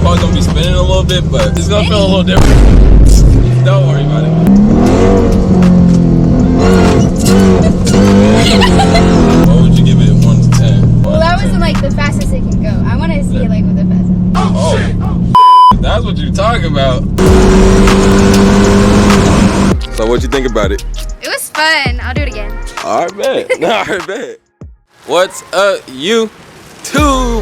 probably gonna be spinning a little bit, but it's gonna feel a little different. Don't worry about it. What would you give it 1 to 10? Well, that wasn't like the fastest it can go. I want to see it like with the fastest. Oh, that's what you're talking about. So what'd you think about it? It was fun. I'll do it again. Alright, bet. Alright, bet. What's up, YouTube?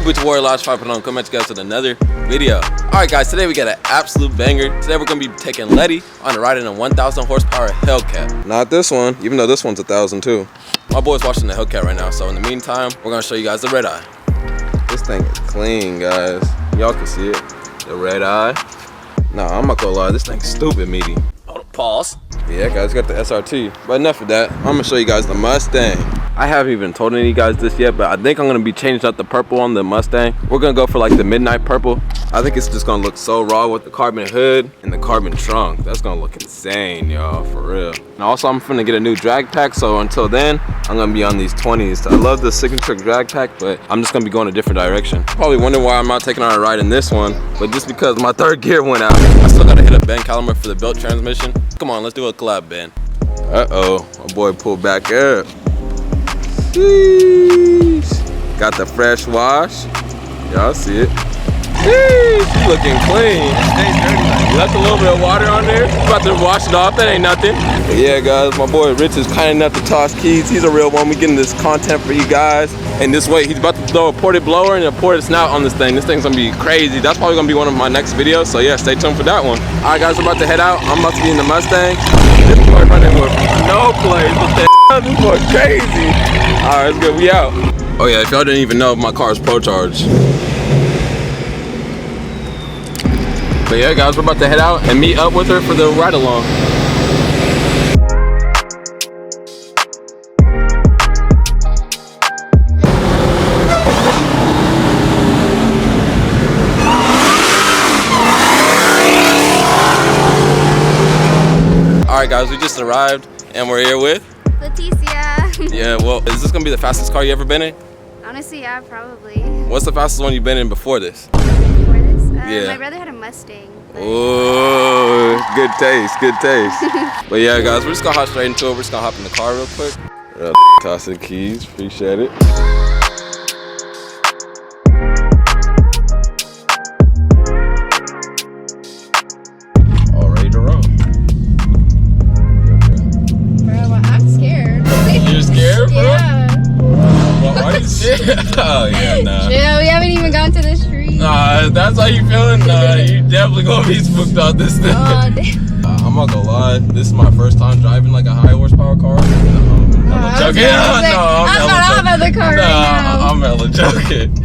It's Warrior Lodge 5.0. Come at you guys with another video. Alright guys, today we got an absolute banger. Today we're gonna be taking Letty on a ride in a 1,000 horsepower Hellcat. Not this one, even though this one's 1,000 too. My boy's watching the Hellcat right now, so in the meantime, we're gonna show you guys the red eye. This thing is clean, guys. Y'all can see it. The red eye. Nah, I'm not gonna lie, this thing's stupid meaty. Hold up, pause. Yeah, guys, got the SRT. But enough of that. I'm gonna show you guys the Mustang. I haven't even told any of you guys this yet, but I think I'm gonna be changing out the purple on the Mustang. We're gonna go for like the midnight purple. I think it's just gonna look so raw with the carbon hood and the carbon trunk. That's gonna look insane, y'all, for real. And also, I'm finna get a new drag pack, so until then, I'm gonna be on these 20s. I love the signature drag pack, but I'm just gonna be going a different direction. Probably wondering why I'm not taking on a ride in this one, but just because my third gear went out. I still gotta hit a bend caliper for the belt transmission. Come on, let's do a collab bend. Uh-oh, my boy pulled back up. Sheesh. Got the fresh wash. Y'all see it. Sheesh, looking clean. Left a little bit of water on there. About to wash it off. That ain't nothing. But yeah, guys, my boy Rich is kind enough to toss keys. He's a real one. We getting this content for you guys. And this way, he's about to throw a ported blower and a ported snout on this thing. This thing's gonna be crazy. That's probably gonna be one of my next videos. So yeah, stay tuned for that one. All right, guys, we're about to head out. I'm about to be in the Mustang. This boy running with no place. What the hell? This boy crazy. All right, it's good. We out. Oh yeah, if y'all didn't even know, my car's Pro Charge. But yeah, guys, we're about to head out and meet up with her for the ride along. All right, guys, we just arrived and we're here with Leticia. Yeah, well, is this gonna be the fastest car you ever been in? Honestly, yeah, probably. What's the fastest one you've been in before this? Before this? Yeah. My brother had a Mustang. Oh, good taste, good taste. But yeah, guys, we're just gonna hop straight into it. We're just gonna hop in the car real quick. Toss the keys, appreciate it. All ready to roll. Bro, I'm scared. You're scared, bro? Yeah. Why are you scared? Oh yeah, nah. Yeah, we haven't even gone to the street. Nah, that's how you feeling? Nah, you definitely gonna be spooked out this thing. Oh, damn. I'm not gonna lie, this is my first time driving like a high horsepower car. I'm joking. I'm at the car right now. I'm hella joking.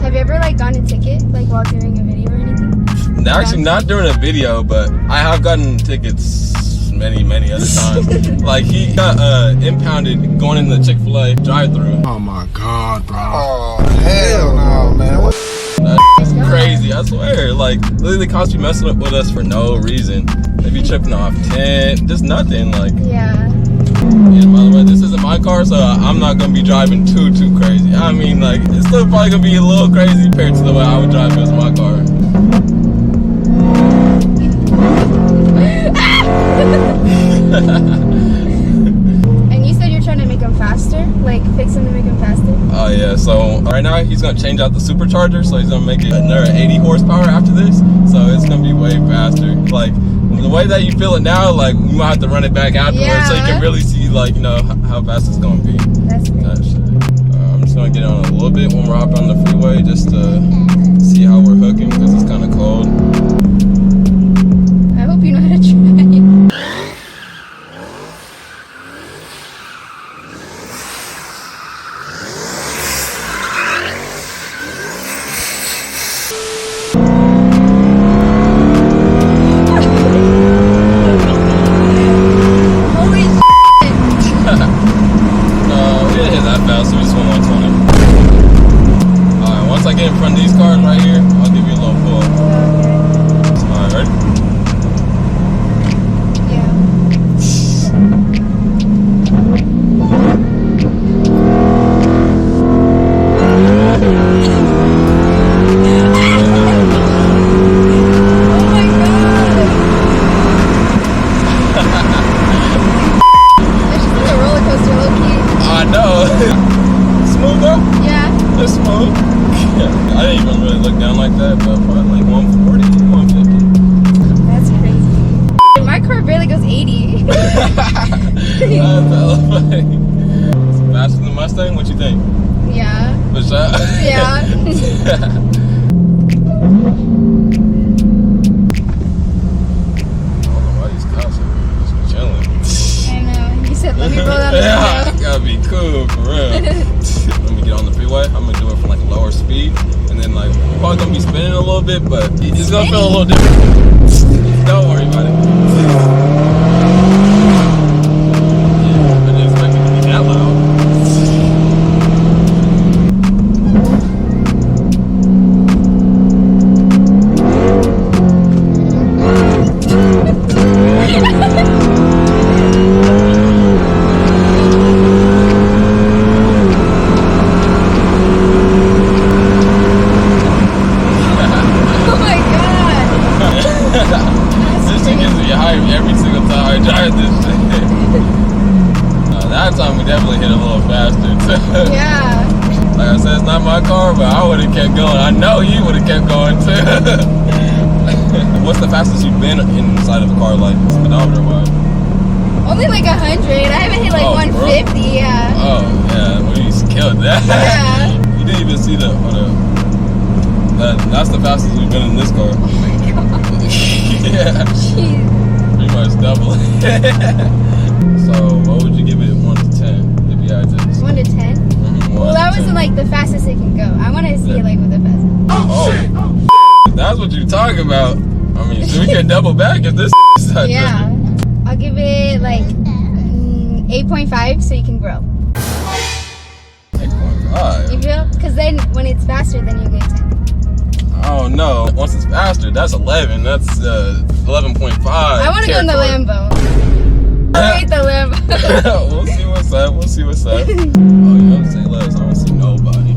Have you ever like gotten a ticket like while doing a video or anything? Actually, not during a video, but I have gotten tickets many other times. Like he got impounded going in the Chick-fil-A drive-thru. Oh my God, bro. Oh hell no, man. That's crazy, I swear. Like literally cops be messing up with us for no reason. They be tripping off 10, just nothing. Like Yeah. Yeah, by the way, this isn't my car, so I'm not gonna be driving too crazy. I mean, like, it's still probably gonna be a little crazy compared to the way I would drive if it was my car. And you said you're trying to make them faster? Like, fix them to make them faster? Oh yeah, so right now he's gonna change out the supercharger, so he's gonna make it another 80 horsepower after this, so it's gonna be way faster. Like, the way that you feel it now, like, we might have to run it back afterwards so you can really see, like, you know, how fast it's gonna be. That's great. I'm just gonna get on a little bit when we're hopping on the freeway just to see how we're hooking, because it's kind of cold. I hope you know how to drive. In front of these cars right here, I'll give you a little pull. It's faster than the Mustang? What you think? Yeah. For sure? Yeah. I don't know why these cops are just chilling. I know. You said let me roll down the Yeah, window. gotta be cool, for real. Let me get on the freeway. I'm gonna do it for like lower speed. And then like, we're probably gonna be spinning a little bit, but it's gonna feel a little different. Don't worry about it. I didn't expect it to be that loud. Oh my god. This shit gets me hype every single time I drive this shit. That time we definitely hit a little faster too. Yeah. Like I said, it's not my car, but I would have kept going. I know you would have kept going too. What's the fastest you've been inside of a car, like speedometer wise? Only like 100. I haven't hit like Oh, 150. Yeah. Oh yeah, we killed that. Yeah. You didn't even see that's the fastest we've been in this car. Oh my god. Yeah. Jeez. Pretty much double. So, what would you give it 1 to 10 if you had to? 1 to 10. Well, that wasn't like the fastest it can go. I want to see it like with the fastest. Oh, that's what you're talking about. I mean, so we can double back if this is not Yeah. I'll give it like 8.5 so you can grow. 8.5. You feel? Because then when it's faster, then you get 10. Oh no! Once it's faster, that's 11. That's 11.5. I want to go in the Lambo. I hate the Lambo. We'll see what's up. We'll see what's up. Oh, you have to say less. I don't see nobody.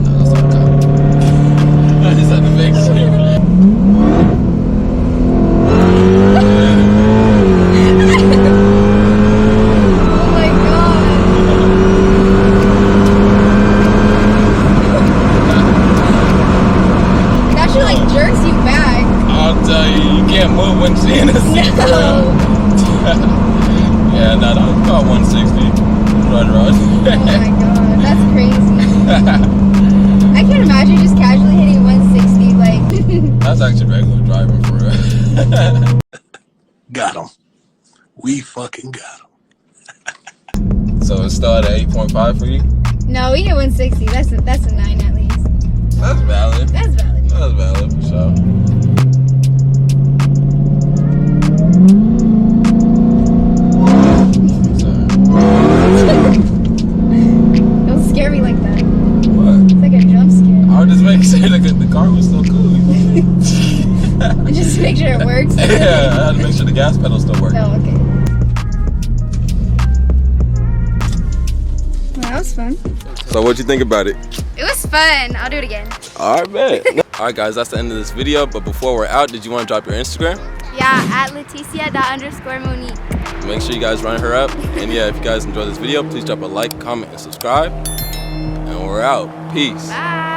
No, that's not good. I just had to make sure. Oh my god. That shit like jerks you back. I'll tell you, you can't move when she's in a seat. No. Yeah, no, that was about 160. Right around. Oh my god, that's crazy. I can't imagine just casually hitting 160 like. That's actually regular driving for real. Got him. We fucking got him. So it's still at 8.5 for you? No, we hit 160. That's a 9 at least. That's valid. That's valid. That's valid for sure. Don't scare me like that. What? It's like a jump scare. I would just make sure the car was still cool. Just make sure it works. Yeah, I had to make sure the gas pedal still worked. Oh, okay. Well, that was fun. So what'd you think about it? It was fun. I'll do it again. Alright, bet. Alright guys, that's the end of this video. But before we're out, did you want to drop your Instagram? Yeah, at Leticia._Monique. Make sure you guys run her up. And yeah, if you guys enjoyed this video, please drop a like, comment, and subscribe. And we're out. Peace. Bye.